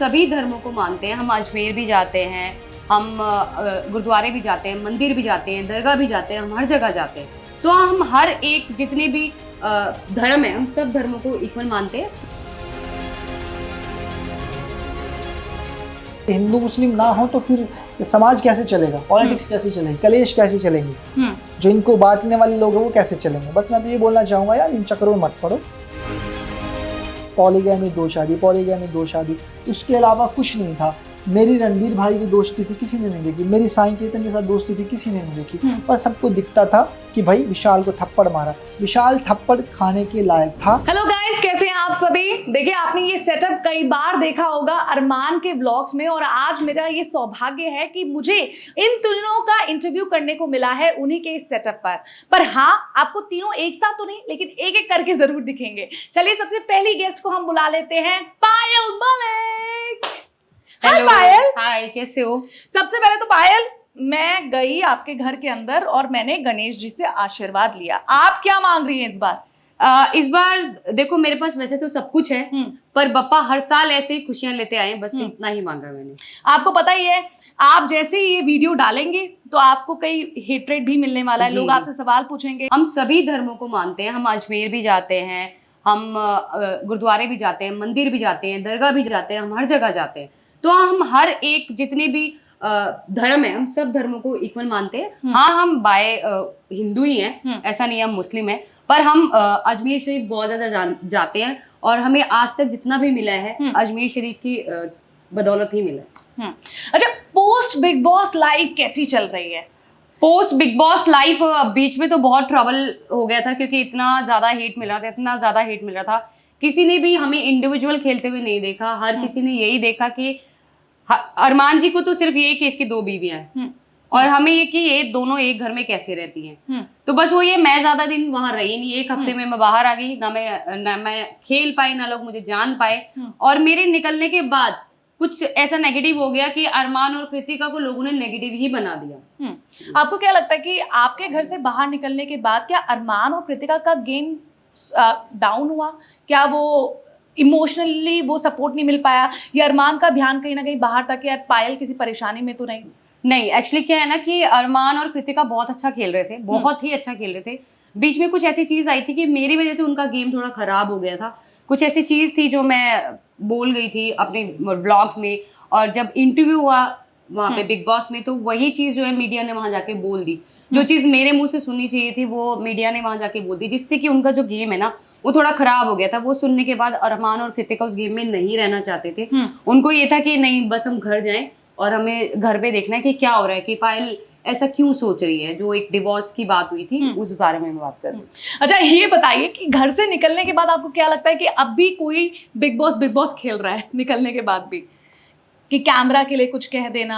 सभी धर्मों को मानते हैं। हम अजमेर भी जाते हैं, हम गुरुद्वारे भी जाते हैं, मंदिर भी जाते हैं, दरगाह भी जाते हैं, हम हर जगह जाते हैं। तो हम हर एक जितने भी धर्म है, हम सब धर्मों को इक्वल मानते हैं। हिंदू मुस्लिम ना हो तो फिर समाज कैसे चलेगा, पॉलिटिक्स कैसे चलेगी, कलेश कैसे चलेंगे, जो इनको बांटने वाले लोग हैं वो कैसे चलेंगे। बस मैं तो ये बोलना चाहूँगा यार, इन चक्करों में मत पड़ो। पॉलीगैमी दो शादी, पॉलीगैमी दो शादी, उसके अलावा कुछ नहीं था। मेरी रणवीर भाई की दोस्ती थी, किसी ने नहीं देखी। मेरी साईं केतन के साथ दोस्ती थी, किसी ने नहीं देखी। पर सबको दिखता था कि भाई विशाल को थप्पड़ मारा, विशाल थप्पड़ खाने के लायक था। हेलो गाइस, कैसे हैं आप सभी। देखिए, आपने ये सेटअप कई बार देखा होगा अरमान के व्लॉग्स में, और आज मेरा ये सौभाग्य है कि मुझे इन तीनों का इंटरव्यू करने को मिला है उन्हीं के इस सेटअप पर हाँ, आपको तीनों एक साथ तो नहीं, लेकिन एक एक करके जरूर दिखेंगे। चलिए, सबसे पहली गेस्ट को हम बुला लेते हैं, पायल मलिक। हाय पायल। हाय, कैसे हो? सबसे पहले तो पायल, मैं गई आपके घर के अंदर और मैंने गणेश जी से आशीर्वाद लिया। आप क्या मांग रही हैं इस बार? इस बार देखो, मेरे पास वैसे तो सब कुछ है, पर बप्पा हर साल ऐसे ही खुशियां लेते आए, बस इतना ही मांगा मैंने। आपको पता ही है, आप जैसे ही ये वीडियो डालेंगे तो आपको कई हेट्रेड भी मिलने वाला है, लोग आपसे सवाल पूछेंगे। हम सभी धर्मों को मानते हैं। हम अजमेर भी जाते हैं, हम गुरुद्वारे भी जाते हैं, मंदिर भी जाते हैं, दरगाह भी जाते हैं, हम हर जगह जाते हैं। तो हम हर एक जितने भी धर्म है, हम सब धर्मों को इक्वल मानते हैं। हाँ, हम हिंदू ही हैं, ऐसा नहीं है हम मुस्लिम हैं, पर हम अजमेर शरीफ बहुत ज्यादा जाते हैं, और हमें आज तक जितना भी मिला है अजमेर शरीफ की बदौलत ही मिला है। अच्छा, पोस्ट बिग बॉस लाइफ कैसी चल रही है? पोस्ट बिग बॉस लाइफ बीच में तो बहुत ट्रबल हो गया था, क्योंकि इतना ज्यादा हेट मिल रहा था, किसी ने भी हमें इंडिविजुअल खेलते हुए नहीं देखा। हर किसी ने यही देखा कि अरमान जी को तो सिर्फ ये कि इसकी 2 बीवियां हैं, और हमें ये कि ये दोनों एक घर में कैसे रहती हैं। तो बस वो ये, मैं ज्यादा दिन वहां रही नहीं, 1 हफ्ते में मैं बाहर आ गई, ना मैं खेल पाई, ना लोग मुझे जान पाए। और मेरे निकलने के बाद कुछ ऐसा नेगेटिव हो गया कि अरमान और कृतिका को लोगों ने नेगेटिव ही बना दिया। आपको क्या लगता है कि आपके घर से बाहर निकलने के बाद क्या अरमान और कृतिका का गेम डाउन हुआ? क्या वो इमोशनली वो सपोर्ट नहीं मिल पाया, या अरमान का ध्यान कहीं ना कहीं बाहर था कि यार पायल किसी परेशानी में तो नहीं? एक्चुअली क्या है ना कि अरमान और कृतिका बहुत अच्छा खेल रहे थे, बहुत ही अच्छा खेल रहे थे। बीच में कुछ ऐसी चीज आई थी कि मेरी वजह से उनका गेम थोड़ा खराब हो गया था। कुछ ऐसी चीज थी जो मैं बोल गई थी अपने व्लॉग्स में, और जब इंटरव्यू हुआ वहाँ पे बिग बॉस में, तो वही चीज जो है मीडिया ने वहां जाके बोल दी। जो चीज मेरे मुंह से सुननी चाहिए थी वो मीडिया ने वहां जाके बोल दी, जिससे कि उनका जो गेम है ना वो थोड़ा खराब हो गया था। वो सुनने के बाद अरमान और कृतिका उस गेम में नहीं रहना चाहते थे। उनको ये था कि नहीं, बस हम घर जाएं और हमें घर पे देखना है कि क्या हो रहा है, कि पायल ऐसा क्यों सोच रही है। जो एक डिवोर्स की बात हुई थी, उस बारे में मैं बात कर रही हूँ। अच्छा, ये बताइए कि घर से निकलने के बाद आपको क्या लगता है कि अब भी कोई बिग बॉस खेल रहा है निकलने के बाद भी, कि कैमरा के लिए कुछ कह देना?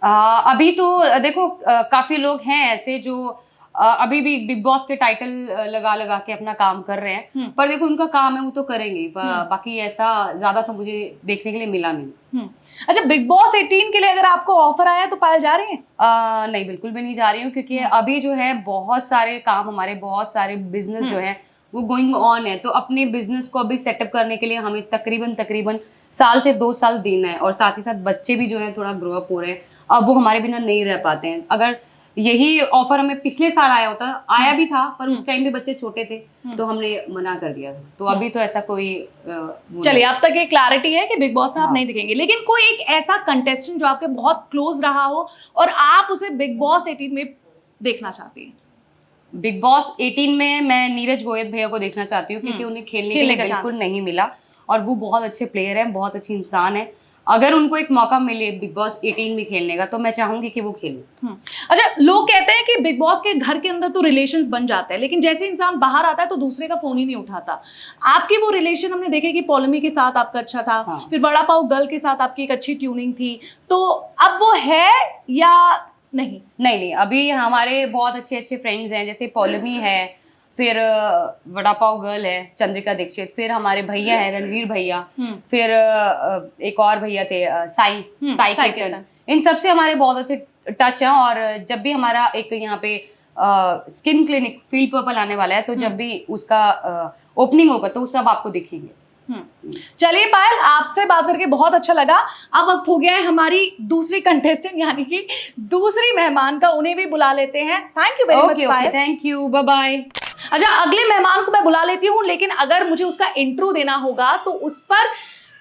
अभी तो देखो, काफी लोग हैं ऐसे जो अभी भी बिग बॉस के टाइटल लगा के अपना काम कर रहे हैं, पर देखो उनका काम है, वो तो करेंगे। बाकी ऐसा ज्यादा तो मुझे देखने के लिए मिला नहीं। अच्छा, बिग बॉस 18 के लिए अगर आपको ऑफर आया तो पायल जा रही है? नहीं, बिल्कुल भी नहीं जा रही हूँ, क्योंकि अभी जो है बहुत सारे काम, हमारे बहुत सारे बिजनेस जो है वो गोइंग ऑन है। तो अपने बिजनेस को अभी सेटअप करने के लिए हमें तकरीबन साल से 2 साल देना है, और साथ ही साथ बच्चे भी जो है थोड़ा ग्रो अप हो रहे हैं, अब वो हमारे बिना नहीं रह पाते हैं। अगर यही ऑफर हमें पिछले साल आया भी था, पर उस टाइम भी बच्चे छोटे थे, तो हमने मना कर दिया था। तो अभी तो ऐसा कोई चलिए, अब तक ये क्लैरिटी है कि बिग बॉस में आप नहीं दिखेंगे। लेकिन कोई एक ऐसा कंटेस्टेंट जो आपके बहुत क्लोज रहा हो और आप उसे बिग बॉस 18 में देखना चाहती हैं? बिग बॉस 18 में मैं नीरज गोयल भैया को देखना चाहती हूँ, क्योंकि उन्हें खेलने के लिए बिल्कुल नहीं मिला, और वो बहुत अच्छे प्लेयर हैं, बहुत अच्छे इंसान है। अगर उनको एक मौका मिले बिग बॉस 18 में खेलने का, तो मैं चाहूंगी कि वो खेले। अच्छा, लोग कहते हैं कि बिग बॉस के घर के अंदर तो रिलेशंस बन जाते हैं, लेकिन जैसे इंसान बाहर आता है तो दूसरे का फोन ही नहीं उठाता। आपकी वो रिलेशन हमने देखे कि पॉलमी के साथ आपका अच्छा था, फिर वड़ा पाव गर्ल के साथ आपकी एक अच्छी ट्यूनिंग थी, तो अब वो है या नहीं? अभी हमारे बहुत अच्छे फ्रेंड्स हैं, जैसे पॉलमी है, फिर वड़ा पाव गर्ल है चंद्रिका दीक्षित, फिर हमारे भैया है रणवीर भैया, फिर एक और भैया थे साई केतन। इन सब से हमारे बहुत अच्छे टच हैं, और जब भी हमारा एक यहाँ पे स्किन क्लिनिक फील पर्पल आने वाला है, तो जब भी उसका ओपनिंग होगा तो सब आपको दिखेंगे। चलिए पायल, आपसे बात करके बहुत अच्छा लगा। अब वक्त हो गया है हमारी दूसरी कंटेस्टेंट यानी कि दूसरी मेहमान का, उन्हें भी बुला लेते हैं। Thank you very much Payal. Thank you, bye bye. अच्छा, अगले मेहमान को मैं बुला लेती हूँ, लेकिन अगर मुझे उसका इंट्रो देना होगा तो उस पर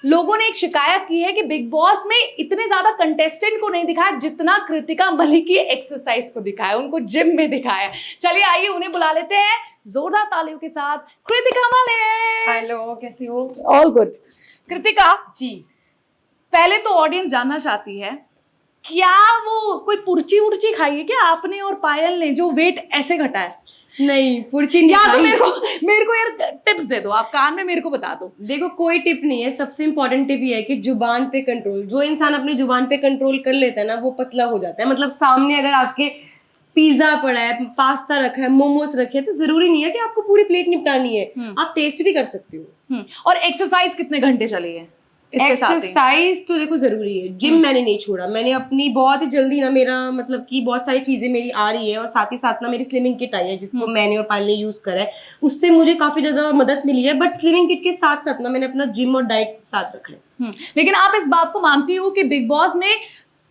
लोगों ने एक शिकायत की है कि बिग बॉस में इतने ज्यादा कंटेस्टेंट को नहीं दिखाया जितना कृतिका मलिक की एक्सरसाइज को दिखाया, उनको जिम में दिखाया। चलिए आइए उन्हें बुला लेते हैं जोरदार तालियों के साथ। कृतिका मलिक। हेलो, कैसी हो? All good. कृतिका जी, पहले तो ऑडियंस जानना चाहती है, क्या वो कोई पुर्ची उर्ची खाई है क्या आपने और पायल ने, जो वेट ऐसे घटा है? नहीं पुरची नहीं या तो खाई। मेरे को यार टिप्स दे दो, आप कान में मेरे को बता दो। देखो, कोई टिप नहीं है, सबसे इम्पोर्टेंट टिप ये है कि जुबान पे कंट्रोल। जो इंसान अपनी जुबान पे कंट्रोल कर लेता है ना, वो पतला हो जाता है। मतलब सामने अगर आपके पिज्जा पड़ा है, पास्ता रखा है, मोमोज रखे हैं, तो जरूरी नहीं है कि आपको पूरी प्लेट निपटानी है, आप टेस्ट भी कर सकते हो। और एक्सरसाइज कितने घंटे चली है इसके साथ ही? एक्सरसाइज तो देखो जरूरी है। जिम मैंने नहीं छोड़ा, मैंने अपनी बहुत ही जल्दी ना, मेरा मतलब कि बहुत सारी चीजें मेरी आ रही है, और साथ ही साथ ना मेरी स्लिमिंग किट आई है जिसको मैंने और पायल ने यूज करा है, उससे मुझे काफी ज्यादा मदद मिली है। बट स्लिमिंग किट के साथ साथ ना मैंने अपना जिम और डाइट साथ रखा है। लेकिन आप इस बात को मानती हो कि बिग बॉस में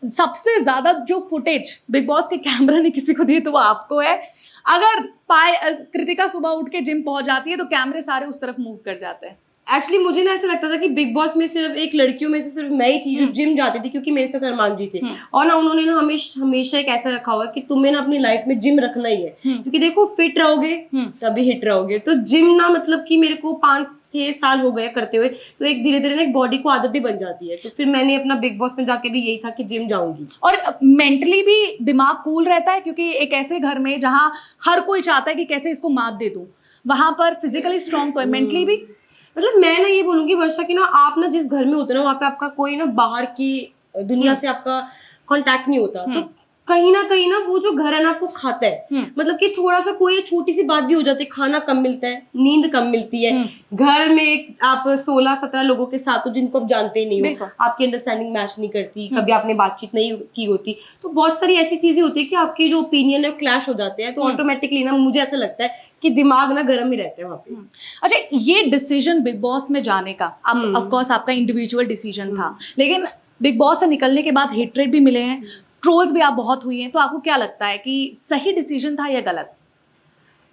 सबसे ज्यादा जो फुटेज बिग बॉस के कैमरा ने किसी को दी तो वो आपको है? अगर कृतिका सुबह उठ के जिम पहुंच जाती है तो कैमरे सारे उस तरफ मूव कर जाते हैं। एक्चुअली मुझे ना ऐसा लगता था कि बिग बॉस में सिर्फ एक लड़कियों में से सिर्फ मैं ही थी जो जिम जाती थी, क्योंकि मेरे साथ अरमान जी थे। और ना उन्होंने ना हमेशा एक ऐसा रखा हुआ कि तुम्हें ना अपनी लाइफ में जिम रखना ही है, क्योंकि देखो फिट रहोगे तभी हिट रहोगे। तो जिम ना मतलब कि मेरे को 5-6 साल हो गए करते हुए, तो एक धीरे धीरे ना एक बॉडी को आदत भी बन जाती है। तो फिर मैंने अपना बिग बॉस में जाके भी यही था कि जिम जाऊंगी। और मेंटली भी दिमाग कूल रहता है, क्योंकि एक ऐसे घर में जहाँ हर कोई चाहता है कि कैसे इसको मात दे दूं, वहां पर फिजिकली स्ट्रांग तो है, मेंटली भी। मतलब मैं ना ये बोलूंगी वर्षा कि ना आप ना जिस घर में होते हो ना, वहाँ पे आपका कोई ना बाहर की दुनिया से आपका कांटेक्ट नहीं होता, तो कहीं ना वो जो घर है ना आपको खाता है। मतलब कि थोड़ा सा कोई छोटी सी बात भी हो जाती है, खाना कम मिलता है, नींद कम मिलती है, घर में आप 16-17 लोगों के साथ हो जिनको आप जानते ही नहीं हो, आपकी अंडरस्टैंडिंग मैच नहीं करती, कभी आपने बातचीत नहीं की होती, तो बहुत सारी ऐसी चीजें होती है कि आपकी जो ओपिनियन है क्लैश हो जाते हैं। तो ऑटोमेटिकली ना मुझे ऐसा लगता है कि दिमाग ना गर्म ही रहता है वहाँ पे। अच्छा, ये डिसीजन बिग बॉस में जाने का, आप ऑफ कोर्स आपका इंडिविजुअल डिसीजन था, लेकिन बिग बॉस से निकलने के बाद हेटरेट भी मिले हैं, ट्रोल्स भी आप बहुत हुई हैं, तो आपको क्या लगता है कि सही डिसीजन था या गलत?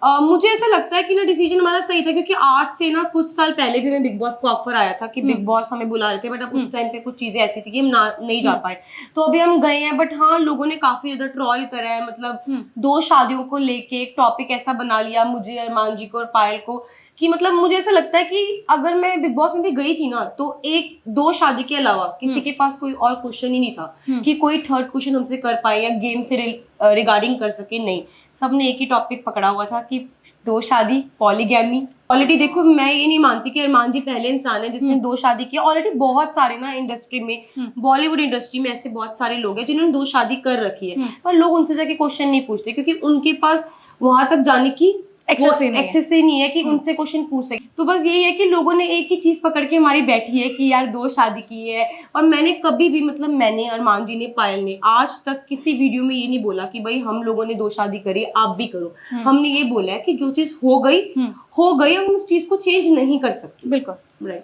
मुझे ऐसा लगता है कि ना डिसीजन हमारा सही था, क्योंकि आज से ना कुछ साल पहले भी हमें बिग बॉस को ऑफर आया था कि बिग बॉस हमें बुला रहे थे, बट अब उस टाइम पे कुछ चीजें ऐसी थी कि हम नहीं जा पाए। तो अभी हम गए हैं, बट हाँ लोगों ने काफी ज्यादा ट्रॉल करा है। मतलब 2 शादियों को लेके एक टॉपिक ऐसा बना लिया मुझे, अरमान जी को और पायल को, कि मतलब मुझे ऐसा लगता है कि अगर मैं बिग बॉस में भी गई थी ना, तो 1-2 शादी के अलावा किसी के पास कोई और क्वेश्चन ही नहीं था कि कोई थर्ड क्वेश्चन हमसे कर पाए या गेम से रिगार्डिंग कर सके। नहीं, सबने एक ही टॉपिक पकड़ा हुआ था कि 2 शादी, पॉलीगैमी। ऑलरेडी देखो, मैं ये नहीं मानती कि अरमान जी पहले इंसान है जिसने 2 शादी किया। ऑलरेडी बहुत सारे ना इंडस्ट्री में, बॉलीवुड इंडस्ट्री में ऐसे बहुत सारे लोग हैं जिन्होंने 2 शादी कर रखी है, पर लोग उनसे जाके क्वेश्चन नहीं पूछते, क्योंकि उनके पास वहां तक जाने की एक्सेस ही नहीं है कि उनसे क्वेश्चन पूछ सके। तो बस यही है कि लोगों ने एक ही चीज पकड़ के हमारी बैठी है कि यार 2 शादी की है। और मैंने कभी भी, मतलब मैंने, अरमान जी ने, पायल ने आज तक किसी वीडियो में ये नहीं बोला कि भाई हम लोगों ने 2 शादी करी, आप भी करो। हमने ये बोला है कि जो चीज हो गई, हम उस चीज को चेंज नहीं कर सकते। बिल्कुल राइट।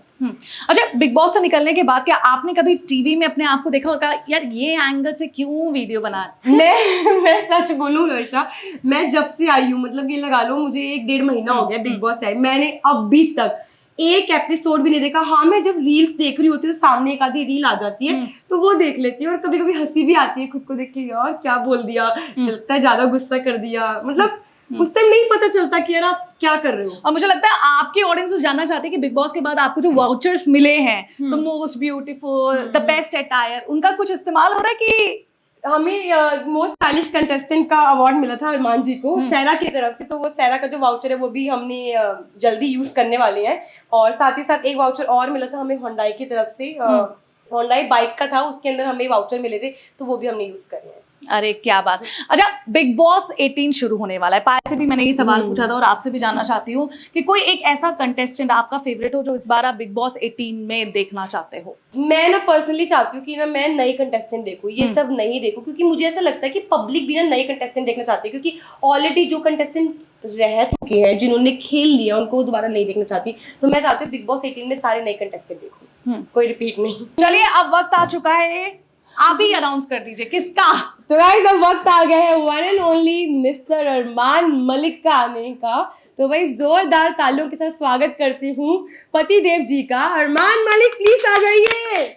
अच्छा, बिग बॉस से निकलने के बाद क्या आपने कभी टीवी में अपने आप को देखा होगा, यार ये एंगल से क्यों वीडियो बना? मैं सच बोलूं वर्षा, मैं जब से आई हूँ, मतलब ये लगा लो मुझे 1-1.5 महीना हो गया बिग बॉस आई, मैंने अभी तक एक एपिसोड भी नहीं देखा। हाँ, मैं जब रील्स देख रही होती हूँ, सामने एक आधी रील आ जाती है तो वो देख लेती हूँ, और कभी कभी हंसी भी आती है खुद को देख के, यार क्या बोल दिया, चलता है ज्यादा गुस्सा कर दिया। मतलब उस टाइम नहीं पता चलता कि यार आप क्या कर रहे हो। और मुझे लगता है आपकी ऑडियंस जानना चाहते हैं कि बिग बॉस के बाद आपको जो वाउचर्स मिले हैं, the most beautiful, the best attire, उनका कुछ इस्तेमाल हो रहा है कि? हमें मोस्ट स्टाइलिश कंटेस्टेंट का अवार्ड मिला था अरमान जी को सैरा की तरफ से, तो वो सैरा का जो वाउचर है वो भी हमने जल्दी यूज करने वाले हैं। और साथ ही साथ एक वाउचर और मिला था हमें होंडाई की तरफ से, होंडाई बाइक का था, उसके अंदर हमें वाउचर मिले थे, तो वो भी हमने यूज करे हैं। अरे क्या बात। अच्छा, बिग बॉस 18 शुरू होने वाला है। पायल से भी मैंने ये सवाल पूछा था और आपसे भी जानना चाहती हूँ कि कोई एक ऐसा कंटेस्टेंट आपका फेवरेट हो जो इस बार आप बिग बॉस 18 में देखना चाहते हो? मैं ना पर्सनली चाहती हूँ कि ना मैं नई कंटेस्टेंट देखूँ, ये सब नहीं देखूँ, क्योंकि मुझे ऐसा लगता है कि पब्लिक भी ना नई कंटेस्टेंट देखना चाहती है, क्योंकि ऑलरेडी जो कंटेस्टेंट रह चुके हैं, जिन्होंने खेल लिया, उनको दोबारा नहीं देखना चाहती। तो मैं चाहती हूँ बिग बॉस 18 में सारे नए कंटेस्टेंट देखूँ, कोई रिपीट नहीं। चलिए, अब वक्त आ चुका है, आप ही अनाउंस कर दीजिए किसका। तो गाइस, अब वक्त आ गया है one and only mister Armaan Malik का आने का। तो भाई जोरदार तालियों के साथ स्वागत करती हूँ पति देव जी का। अरमान मलिक प्लीज आ जाइए।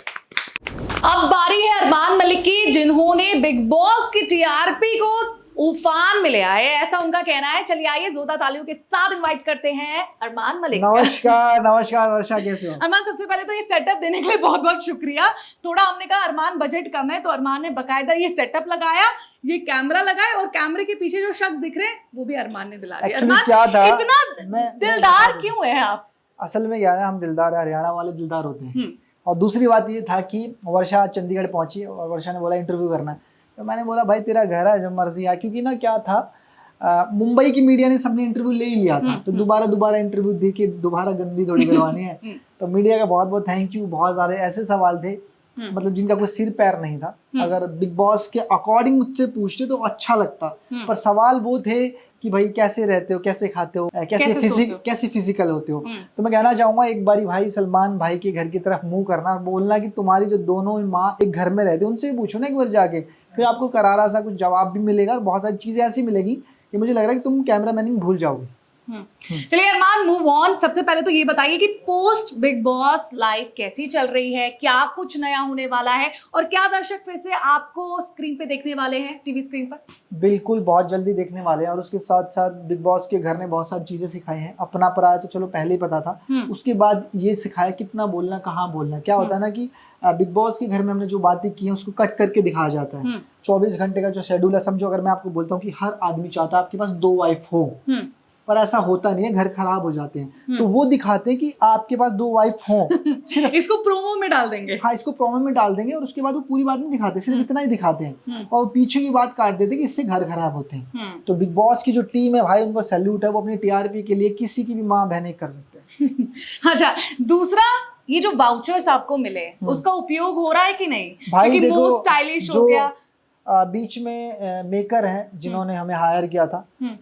अब बारी है अरमान मलिक की, जिन्होंने बिग बॉस की टीआरपी को उफान में ले आए, ऐसा उनका कहना है। चलिए आइए, जोरदार तालियों के साथ इनवाइट करते हैं अरमान मलिक। नमस्कार नमस्कार वर्षा, कैसे हो? अरमान, सबसे पहले तो ये सेटअप देने के लिए बहुत बहुत शुक्रिया। थोड़ा हमने कहा अरमान बजट कम है, तो अरमान ने बकायदा ये सेटअप लगाया, ये कैमरा लगाया, और कैमरे के पीछे जो शख्स दिख रहे हैं वो भी अरमान ने दिला दिया। Actually क्या था, इतना दिलदार क्यों है आप? असल में क्या है, हम दिलदार है, हरियाणा वाले दिलदार होते हैं। और दूसरी बात ये था कि वर्षा चंडीगढ़ पहुंची और वर्षा ने बोला इंटरव्यू करना है, तो मैंने बोला भाई तेरा घर है, जब मर्जी आ। क्योंकि ना क्या था, मुंबई की मीडिया ने सबने इंटरव्यू ले ही लिया था, तो दोबारा इंटरव्यू दे के दोबारा गंदी थोड़ी करवानी है। तो मीडिया का बहुत बहुत थैंक यू। बहुत सारे ऐसे सवाल थे मतलब जिनका कोई सिर पैर नहीं था। अगर बिग बॉस के अकॉर्डिंग मुझसे पूछते तो अच्छा लगता, पर सवाल वो थे कि भाई कैसे रहते हो, कैसे खाते हो, कैसे फिजिकल होते हो। तो मैं कहना चाहूंगा एक बारी भाई सलमान भाई के घर की तरफ मुंह करना, बोलना कि तुम्हारी जो दोनों माँ एक घर में रहते, उनसे भी पूछो ना एक बार जाके, फिर आपको करारा सा कुछ जवाब भी मिलेगा और बहुत सारी चीजें ऐसी मिलेगी कि मुझे लग रहा है कि तुम कैमरा मैनिंग भूल जाओगे। चलिए अरमान, मूव ऑन। सबसे पहले तो ये बताइए कि पोस्ट बिग बॉस लाइफ कैसी चल रही है, क्या कुछ नया होने वाला है, और क्या दर्शक फिर से आपको स्क्रीन पे देखने वाले हैं, टीवी स्क्रीन पर? बिल्कुल, बहुत जल्दी देखने वाले हैं। और उसके साथ साथ बिग बॉस के घर ने बहुत सारी चीजें सिखाई हैं। अपना पराया तो चलो पहले ही पता था, उसके बाद ये सिखाया कितना बोलना, कहाँ बोलना। क्या होता है ना कि बिग बॉस के घर में हमने जो बातें की हैं उसको कट करके दिखाया जाता है। 24 घंटे का जो शेड्यूल है, समझो अगर मैं आपको बोलता हूँ कि हर आदमी चाहता है आपके पास 2 वाइफ हो, पर ऐसा होता नहीं है, घर खराब हो जाते हैं। तो वो दिखाते हैं कि आपके पास 2 वाइफ हो। सिर्फ इसको प्रोमो में डाल देंगे। हाँ, इसको प्रोमो में डाल देंगे और उसके बाद वो पूरी बात नहीं दिखाते, सिर्फ इतना ही दिखाते हैं और पीछे की बात काट देते हैं कि इससे घर खराब होते हैं। तो बिग बॉस की जो टीम है भाई, उनको सैल्यूट है। वो अपनी टीआरपी के लिए किसी की भी माँ बहन कर सकते हैं। अच्छा, दूसरा, ये जो वाउचर्स आपको मिले उसका उपयोग हो रहा है कि नहीं? भाई क्योंकि देखो, मोस्ट स्टाइलिश हो गया। बीच में मेकर हैं जिन्होंने हमें हायर किया था।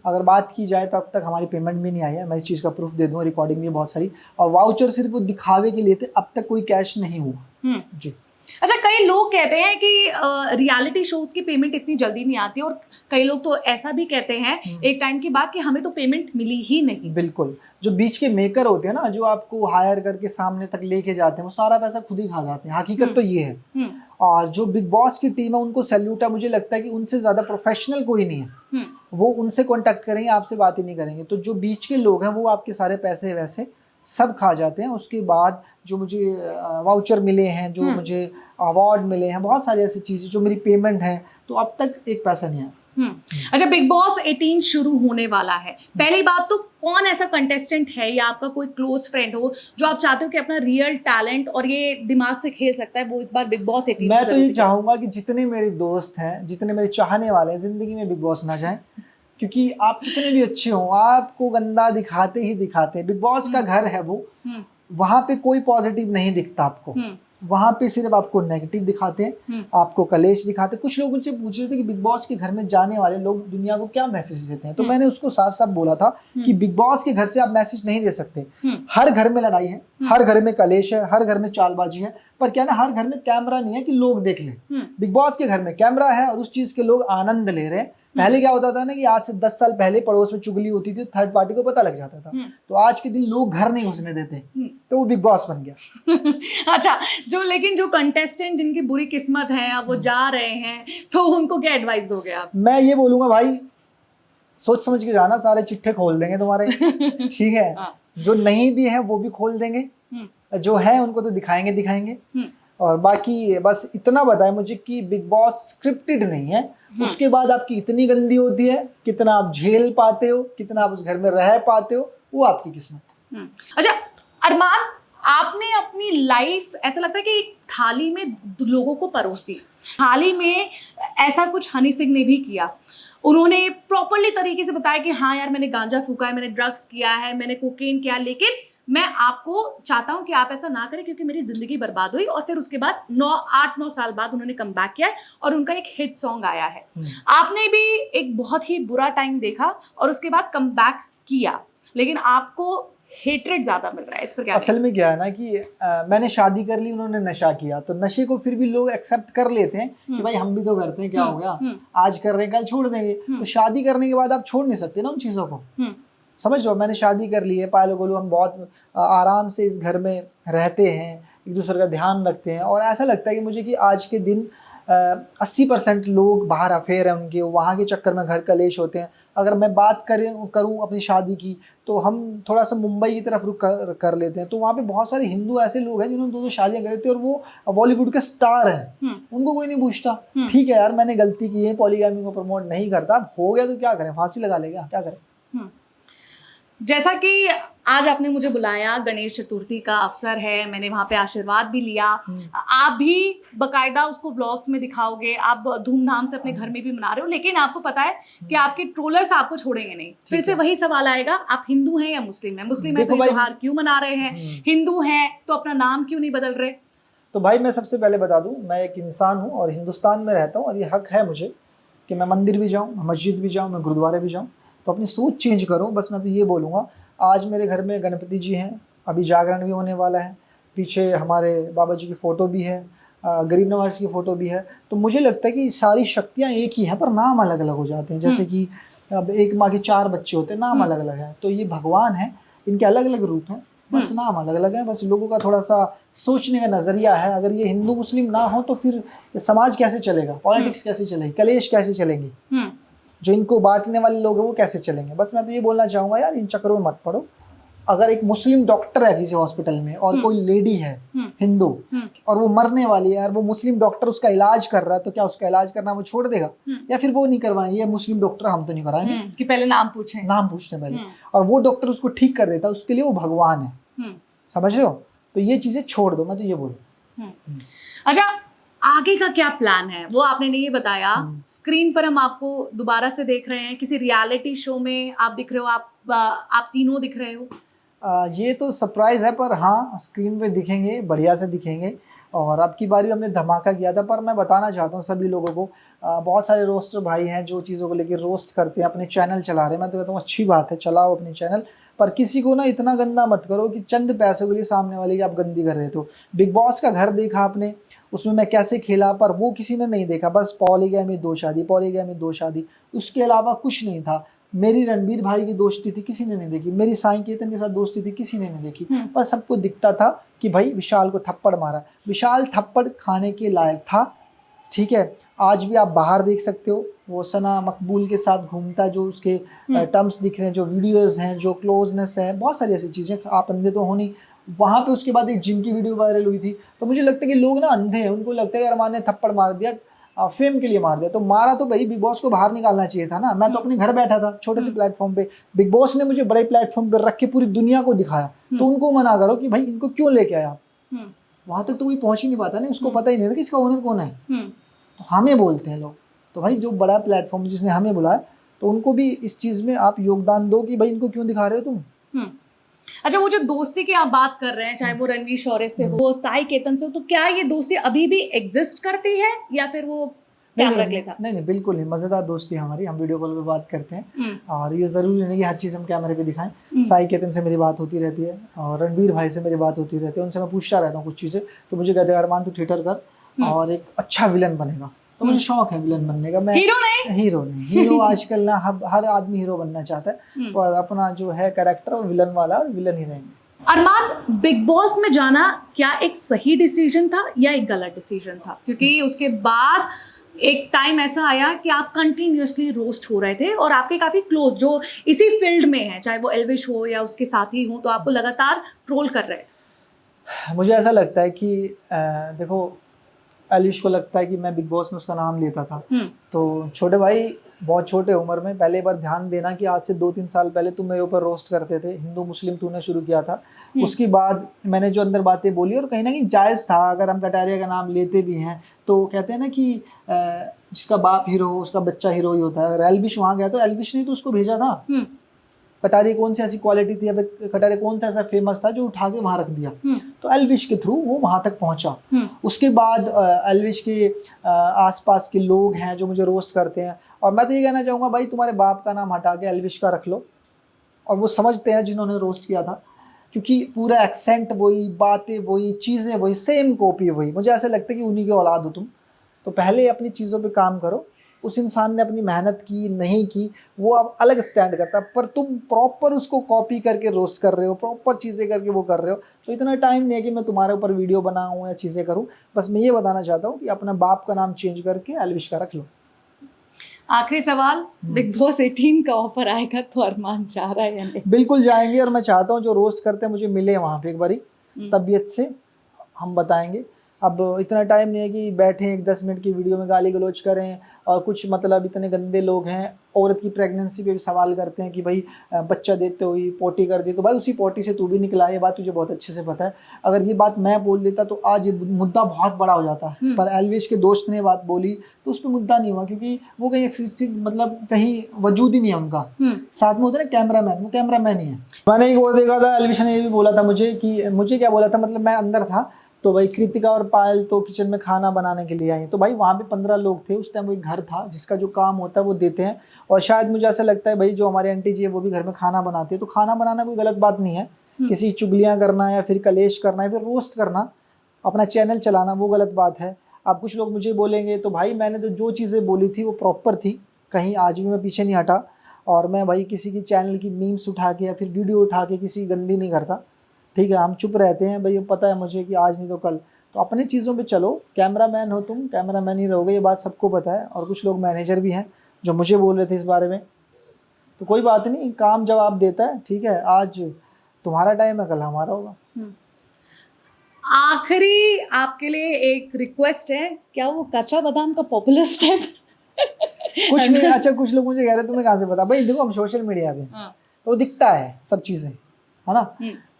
अगर बात की जाए तो अब तक हमारी पेमेंट भी नहीं आई है। मैं इस चीज़ का प्रूफ दे दूँ, रिकॉर्डिंग भी बहुत सारी। और वाउचर सिर्फ वो दिखावे के लिए थे, अब तक कोई कैश नहीं हुआ जी। अच्छा, कई लोग कहते हैं कि रियलिटी शोज की पेमेंट इतनी जल्दी नहीं आती, और कई लोग तो ऐसा भी कहते हैं एक टाइम के बाद कि हमें तो पेमेंट मिली ही नहीं। बिल्कुल, जो बीच के मेकर होते हैं ना, जो आपको हायर करके सामने तक लेके जाते हैं, वो सारा पैसा खुद ही खा जाते हैं। हकीकत तो ये है। और जो बिग बॉस की टीम है उनको सैल्यूट है। मुझे लगता है कि उनसे ज्यादा प्रोफेशनल कोई नहीं है। वो उनसे कांटेक्ट करेंगे, आपसे बात ही नहीं करेंगे। तो जो बीच के लोग हैं वो आपके सारे पैसे वैसे सब खा जाते हैं। उसके बाद जो मुझे वाउचर मिले हैं, जो मुझे अवार्ड मिले हैं, बहुत सारी ऐसी चीज़ें, जो मेरी पेमेंट है, तो अब तक एक पैसा नहीं आया। अच्छा, बिग बॉस 18 शुरू होने वाला है। पहली बात तो कौन ऐसा कंटेस्टेंट है या आपका कोई क्लोज फ्रेंड हो जो आप चाहते हो कि अपना रियल टैलेंट और ये दिमाग से खेल सकता है, वो इस बार बिग बॉस 18? मैं तो ये चाहूंगा कि जितने मेरे दोस्त हैं, जितने मेरे चाहने वाले हैं, जिंदगी में बिग बॉस ना जाएं। क्योंकि आप कितने भी अच्छे हो, आपको गंदा दिखाते ही दिखाते हैं। बिग बॉस का घर है वो, वहां पे कोई पॉजिटिव नहीं दिखता आपको। वहां पे सिर्फ आपको नेगेटिव दिखाते हैं, आपको कलेश दिखाते हैं। कुछ लोग मुझसे पूछ रहे थे कि बिग बॉस के घर में जाने वाले लोग दुनिया को क्या मैसेज देते हैं, तो मैंने उसको साफ साफ बोला था कि बिग बॉस के घर से आप मैसेज नहीं दे सकते। हर घर में लड़ाई है, हर घर में कलेश है, हर घर में चालबाजी है, पर क्या ना, हर घर में कैमरा नहीं है कि लोग देख लें। बिग बॉस के घर में कैमरा है और उस चीज के लोग आनंद ले रहे हैं। पहले क्या होता था ना कि आज से 10 साल पहले पड़ोस में चुगली होती थी, थर्ड पार्टी को पता लग जाता था। तो आज के दिन लोग घर नहीं घुसने देते, तो वो बिग बॉस बन गया। अच्छा, लेकिन जो कंटेस्टेंट जिनकी बुरी किस्मत है, अब वो जा रहे हैं, तो उनको क्या एडवाइस दोगे आप? मैं ये बोलूंगा भाई, सोच समझ के जाना, सारे चिट्ठे खोल देंगे तुम्हारे। ठीक है, जो नहीं भी है वो भी खोल देंगे, जो है उनको तो दिखाएंगे। और बाकी बस इतना बताएं मुझे कि बिग बॉस स्क्रिप्टेड नहीं है। उसके बाद आपकी इतनी गंदी होती है, कितना आप झेल पाते हो, कितना आप उस घर में रह पाते हो, वो आपकी किस्मत। अच्छा अरमान, आपने अपनी लाइफ ऐसा लगता है कि एक थाली में लोगों को परोस दी। थाली में ऐसा कुछ हनी सिंह ने भी किया। उन्होंने प्रॉपरली तरीके से बताया कि हाँ यार मैंने गांजा फूका है, मैंने ड्रग्स किया है, मैंने कोकेन किया, लेकिन मैं आपको चाहता हूं कि आप ऐसा ना करें क्योंकि मेरी जिंदगी बर्बाद हुई। और फिर उसके बाद 8-9 साल बाद उन्होंने कम बैक किया है और उनका एक हिट सॉन्ग आया है। आपने भी एक बहुत ही बुरा टाइम देखा और उसके बाद कम बैक किया, लेकिन आपको हेट्रेड ज्यादा मिल रहा है, इस पर क्या असल में क्या है ना कि मैंने शादी कर ली, उन्होंने नशा किया, तो नशे को फिर भी लोग एक्सेप्ट कर लेते हैं कि भाई हम भी तो करते हैं, क्या हो गया, आज कर रहे हैं कल छोड़ देंगे। तो शादी करने के बाद आप छोड़ नहीं सकते ना उन चीज़ों को, समझ लो। मैंने शादी कर ली है, पायलो गोलू, हम बहुत आराम से इस घर में रहते हैं, एक दूसरे का ध्यान रखते हैं, और ऐसा लगता है कि मुझे कि आज के दिन 80% लोग बाहर अफेयर हैं उनके, वहाँ के चक्कर में घर कलेश होते हैं। अगर मैं बात करूँ अपनी शादी की, तो हम थोड़ा सा मुंबई की तरफ रुख कर लेते हैं, तो वहाँ पे बहुत सारे हिंदू ऐसे लोग हैं जिन्होंने 2-2 शादियाँ करी थी और वो बॉलीवुड के स्टार हैं, उनको कोई नहीं पूछता। ठीक है यार, मैंने गलती की है, पॉलीगैमी को प्रमोट नहीं करता, अब हो गया तो क्या करें, फांसी लगा लेगा, क्या करें। जैसा कि आज आपने मुझे बुलाया, गणेश चतुर्थी का अवसर है, मैंने वहाँ पे आशीर्वाद भी लिया। आप भी बकायदा उसको व्लॉग्स में दिखाओगे, आप धूमधाम से अपने घर में भी मना रहे हो, लेकिन आपको पता है कि आपके ट्रोलर्स आपको छोड़ेंगे नहीं। फिर से वही सवाल आएगा, आप हिंदू हैं या मुस्लिम हैं? मुस्लिम है तो ये त्योहार क्यों मना रहे हैं? हिंदू हैं तो अपना नाम क्यों नहीं बदल रहे? तो भाई मैं सबसे पहले बता दूं, मैं एक इंसान हूं और हिंदुस्तान में रहता हूं, और ये हक है मुझे कि मैं मंदिर भी जाऊं, मस्जिद भी जाऊं, मैं गुरुद्वारे भी जाऊं। तो अपनी सोच चेंज करो, बस मैं तो ये बोलूँगा। आज मेरे घर में गणपति जी हैं, अभी जागरण भी होने वाला है, पीछे हमारे बाबा जी की फ़ोटो भी है, गरीब नवाज की फ़ोटो भी है। तो मुझे लगता है कि सारी शक्तियाँ एक ही हैं पर नाम अलग अलग हो जाते हैं। जैसे कि अब एक माँ के 4 बच्चे होते हैं, नाम अलग अलग हैं, तो ये भगवान हैं, इनके अलग अलग रूप हैं, बस नाम अलग अलग है। बस लोगों का थोड़ा सा सोचने का नज़रिया है। अगर ये हिंदू मुस्लिम ना हो तो फिर समाज कैसे चलेगा, पॉलिटिक्स कैसे चलेगी, कलेश कैसे चलेंगी, जो इनको बांटने वाले लोग हैं वो कैसे चलेंगे। बस मैं तो ये बोलना चाहूँगा यार, इन चक्करों में मत पड़ो। अगर एक मुस्लिम डॉक्टर है किसी हॉस्पिटल में और कोई लेडी है हिंदू और वो मरने वाली है यार, वो मुस्लिम डॉक्टर उसका इलाज कर रहा है, तो क्या उसका इलाज करना वो छोड़ देगा? या फिर वो नहीं करवाएंगे, ये मुस्लिम डॉक्टर हम तो नहीं कराएंगे, कि पहले नाम पूछें, नाम पूछने पहले, और वो डॉक्टर उसको ठीक कर देता, उसके लिए वो भगवान है। समझ रहे हो? तो ये चीजें छोड़ दो, मैं तो ये बोलूँ। अच्छा, आगे का क्या प्लान है वो आपने नहीं बताया। स्क्रीन पर हम आपको दोबारा से देख रहे हैं, किसी रियलिटी शो में आप दिख रहे हो, आप तीनों दिख रहे हो। ये तो सरप्राइज़ है, पर हाँ स्क्रीन पे दिखेंगे, बढ़िया से दिखेंगे। और अब की बारी हमने धमाका किया था, पर मैं बताना चाहता हूँ सभी लोगों को, बहुत सारे रोस्टर भाई हैं जो चीज़ों को लेकर रोस्ट करते हैं, अपने चैनल चला रहे हैं। मैं तो कहता हूँ अच्छी बात है, चलाओ अपने चैनल, पर किसी को ना इतना गंदा मत करो कि चंद पैसों के लिए सामने वाले की आप गंदी कर रहे हो। बिग बॉस का घर देखा आपने, उसमें मैं कैसे खेला, पर वो किसी ने नहीं देखा। बस पॉलीगैमी 2 शादी, पॉलीगैमी 2 शादी, उसके अलावा कुछ नहीं था। मेरी रणबीर भाई की दोस्ती थी, किसी ने नहीं देखी। मेरी साईं केतन के साथ दोस्ती थी, किसी ने नहीं देखी। पर सबको दिखता था कि भाई विशाल को थप्पड़ मारा, विशाल थप्पड़ खाने के लायक था। ठीक है, आज भी आप बाहर देख सकते हो, वो सना मकबूल के साथ घूमता है, जो उसके टर्म्स दिख रहे हैं, जो वीडियोस हैं, जो क्लोजनेस है, बहुत सारी ऐसी चीज़ें। आप अंधे तो हो नहीं। वहाँ पे उसके बाद एक जिम की वीडियो वायरल हुई थी। तो मुझे लगता है कि लोग ना अंधे हैं, उनको लगता है अरमान ने थप्पड़ मार दिया, फेम के लिए मार दिया। तो मारा तो भाई बिग बॉस को बाहर निकालना चाहिए था ना। मैं तो अपने घर बैठा था छोटे से प्लेटफॉर्म पे, बिग बॉस ने मुझे बड़े प्लेटफॉर्म पर रख के पूरी दुनिया को दिखाया। तो उनको मना करो कि भाई इनको क्यों लेके आया। वहां तक तो कोई पहुंच ही नहीं पाता ना, उसको पता ही नहीं कि इसका ओनर कौन है। तो हमें बोलते हैं लोग। तो भाई जो बड़ा प्लेटफॉर्म जिसने हमें बुलाया, तो उनको भी इस चीज में आप योगदान दो कि भाई इनको क्यों दिखा रहे हो तुम। अच्छा, वो जो दोस्ती की आप बात कर रहे हैं, चाहे वो रणवीर शौर्य से हो, साई केतन से हो, तो क्या ये दोस्ती अभी भी एग्जिस्ट करती है या फिर वो कैमरा के लिए था? नहीं, बिल्कुल नहीं। मजेदार दोस्ती हमारी, हम वीडियो कॉल पे बात करते हैं, और ये जरूरी नहीं कि हर चीज़ हम कैमरे पे दिखाएं। साई केतन से मेरी बात होती रहती है और रणबीर भाई से मेरी बात होती रहती है। उनसे मैं पूछता रहता हूँ कुछ चीज़ें, तो मुझे कहते हैं अरमान तू थिएटर कर और एक अच्छा विलन बनेगा। तो मुझे शौक है विलन बनने का। मैं हीरो नहीं, हीरो आजकल ना हर आदमी हीरो बनना चाहता है, पर अपना जो है कैरेक्टर वो विलन वाला, विलन ही रहेंगे। अरमान, बिग बॉस में जाना क्या एक सही डिसीजन था या एक गलत डिसीजन था? क्योंकि उसके बाद एक टाइम ऐसा आया कि आप कंटिन्यूअसली रोस्ट हो रहे थे और आपके काफ़ी क्लोज जो इसी फील्ड में हैं, चाहे वो एल्विश हो या उसके साथी हो, तो आपको लगातार ट्रोल कर रहे थे। मुझे ऐसा लगता है कि देखो, एलिश को लगता है कि मैं बिग बॉस में उसका नाम लेता था, तो छोटे भाई बहुत छोटे उम्र में, पहले बार ध्यान देना कि आज से 2-3 साल पहले तुम मेरे ऊपर रोस्ट करते थे, हिंदू मुस्लिम तूने शुरू किया था। उसके बाद मैंने जो अंदर बातें बोली और कहीं ना कहीं जायज़ था, अगर हम कटारिया का नाम लेते भी हैं तो कहते हैं ना कि जिसका बाप हीरो हो उसका बच्चा हीरो ही होता है। अगर एल्विश वहाँ गया तो एल्विश ने तो उसको भेजा था। कटारिया कौन सी ऐसी क्वालिटी थी या फिर कटारिया कौन सा ऐसा फेमस था जो उठा के वहाँ रख दिया, तो एल्विश के थ्रू वो वहाँ तक पहुँचा। उसके बाद एल्विश के आसपास के लोग हैं जो मुझे रोस्ट करते हैं, और मैं तो ये कहना चाहूँगा भाई तुम्हारे बाप का नाम हटा के एल्विश का रख लो, और वो समझते हैं जिन्होंने रोस्ट किया था, क्योंकि पूरा एक्सेंट वही, बातें वही, चीज़ें वही, सेम कॉपी वही। मुझे ऐसा लगता है कि उन्हीं की औलाद हो तुम, तो पहले अपनी चीज़ों पे काम करो। उस इंसान ने अपनी मेहनत की नहीं की वो अब अलग स्टैंड करता, पर तुम प्रॉपर उसको कॉपी करके रोस्ट कर रहे हो, प्रॉपर चीज़ें करके वो कर रहे हो। तो इतना टाइम नहीं है कि मैं तुम्हारे ऊपर वीडियो बनाऊँ या चीज़ें करूँ। बस मैं ये बताना चाहता हूँ कि अपना बाप का नाम चेंज करके एल्विश का रख लो। आखिरी सवाल, बिग बॉस 18 का ऑफर आएगा तो अरमान चाह रहा है या नहीं? बिल्कुल जाएंगे, और मैं चाहता हूँ जो रोस्ट करते हैं मुझे मिले वहाँ पे एक बारी तबीयत से, हम बताएंगे। अब इतना टाइम नहीं है कि बैठे 10 मिनट की वीडियो में गाली गलौज करें, और कुछ मतलब इतने गंदे लोग हैं, औरत की प्रेगनेंसी पे भी सवाल करते हैं कि भाई बच्चा देते हुई पोटी कर दी, तो भाई उसी पोटी से तू भी निकला, ये बात तुझे बहुत अच्छे से पता है। अगर ये बात मैं बोल देता तो आज ये मुद्दा बहुत बड़ा हो जाता है, पर एल्विश के दोस्त ने बात बोली तो उस पर मुद्दा नहीं हुआ, क्योंकि वो कहीं मतलब कहीं वजूद ही नहीं है उनका। साथ में होता है ना कैमरामैन, वो कैमरामैन ही है। मैंने एक वो देखा था, एल्विश ने ये भी बोला था मुझे कि मुझे क्या बोला था, मतलब मैं अंदर था तो भाई कृतिका और पायल तो किचन में खाना बनाने के लिए आई, तो भाई वहाँ पे 15 लोग थे उस टाइम। वो एक घर था जिसका जो काम होता है वो देते हैं, और शायद मुझे ऐसा लगता है भाई जो हमारे आंटी जी है वो भी घर में खाना बनाती है, तो खाना बनाना कोई गलत बात नहीं है। किसी चुगलियाँ करना या फिर कलेश करना या फिर रोस्ट करना, अपना चैनल चलाना, वो गलत बात है। अब कुछ लोग मुझे बोलेंगे, तो भाई मैंने तो जो चीज़ें बोली थी वो प्रॉपर थी, कहीं आज भी मैं पीछे नहीं हटा, और मैं भाई किसी की चैनल की मीम्स उठा के या फिर वीडियो उठा के किसी गंदी नहीं करता। ठीक है, हम चुप रहते हैं भाई, पता है मुझे कि आज नहीं तो कल, तो अपनी चीज़ों पे चलो। कैमरामैन हो तुम, कैमरामैन ही रहोगे, ये बात सबको पता है। और कुछ लोग मैनेजर भी हैं जो मुझे बोल रहे थे इस बारे में, तो कोई बात नहीं, काम जवाब देता है। ठीक है, आज तुम्हारा टाइम है, कल हमारा होगा। आखिरी आपके लिए एक रिक्वेस्ट है, क्या वो कच्चा बादाम का पॉपुलर स्टेप? कुछ नहीं। अच्छा, कुछ लोग मुझे कह रहे तुम्हें कहाँ से पता? भाई देखो हम सोशल मीडिया पे तो दिखता है सब चीज़ें, है ना।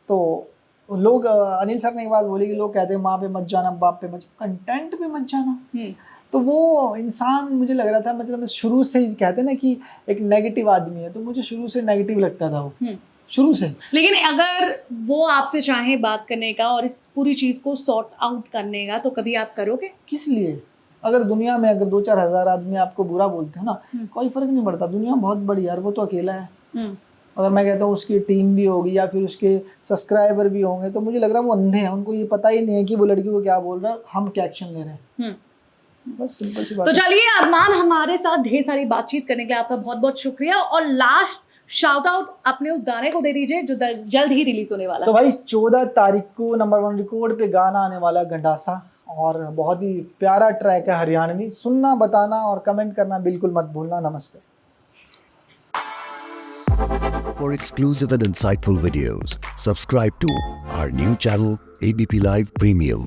तो लोग, अनिल सर ने एक बात बोली कि लोग कहते हैं माँ पे मत जाना, बाप पे मत, कंटेंट पे मत जाना। तो वो इंसान मुझे लग रहा था, मतलब शुरू से ही कहते हैं ना कि एक नेगेटिव आदमी है, तो मुझे शुरू से नेगेटिव लगता था वो, शुरू से। लेकिन अगर वो आपसे चाहे बात करने का और इस पूरी चीज़ को सॉर्ट आउट करने का, तो कभी आप करोगे? किस लिए? अगर दुनिया में अगर 2-4 हज़ार आदमी आपको बुरा बोलते हैं ना, कोई फर्क नहीं पड़ता, दुनिया बहुत बड़ी है, वो तो अकेला है। अगर मैं कहता हूँ उसकी टीम भी होगी या फिर उसके सब्सक्राइबर भी होंगे, तो मुझे लग रहा है वो अंधे हैं, उनको ये पता ही नहीं है कि वो लड़की को क्या बोल रहा है, हम क्या एक्शन ले रहे हैं। बस सिंपल सी बात। तो चलिए अरमान, हमारे साथ ढेर सारी बातचीत करने के लिए आपका बहुत बहुत शुक्रिया, और लास्ट शाउट आउट अपने उस गाने को दे दीजिए जो जल्द ही रिलीज होने वाला है। तो भाई 14 तारीख को नंबर 1 रिकॉर्ड पे गाना आने वाला गंडासा, और बहुत ही प्यारा ट्रैक है हरियाणवी। सुनना, बताना और कमेंट करना बिल्कुल मत भूलना। नमस्ते। For exclusive and insightful videos, subscribe to our new channel ABP Live Premium.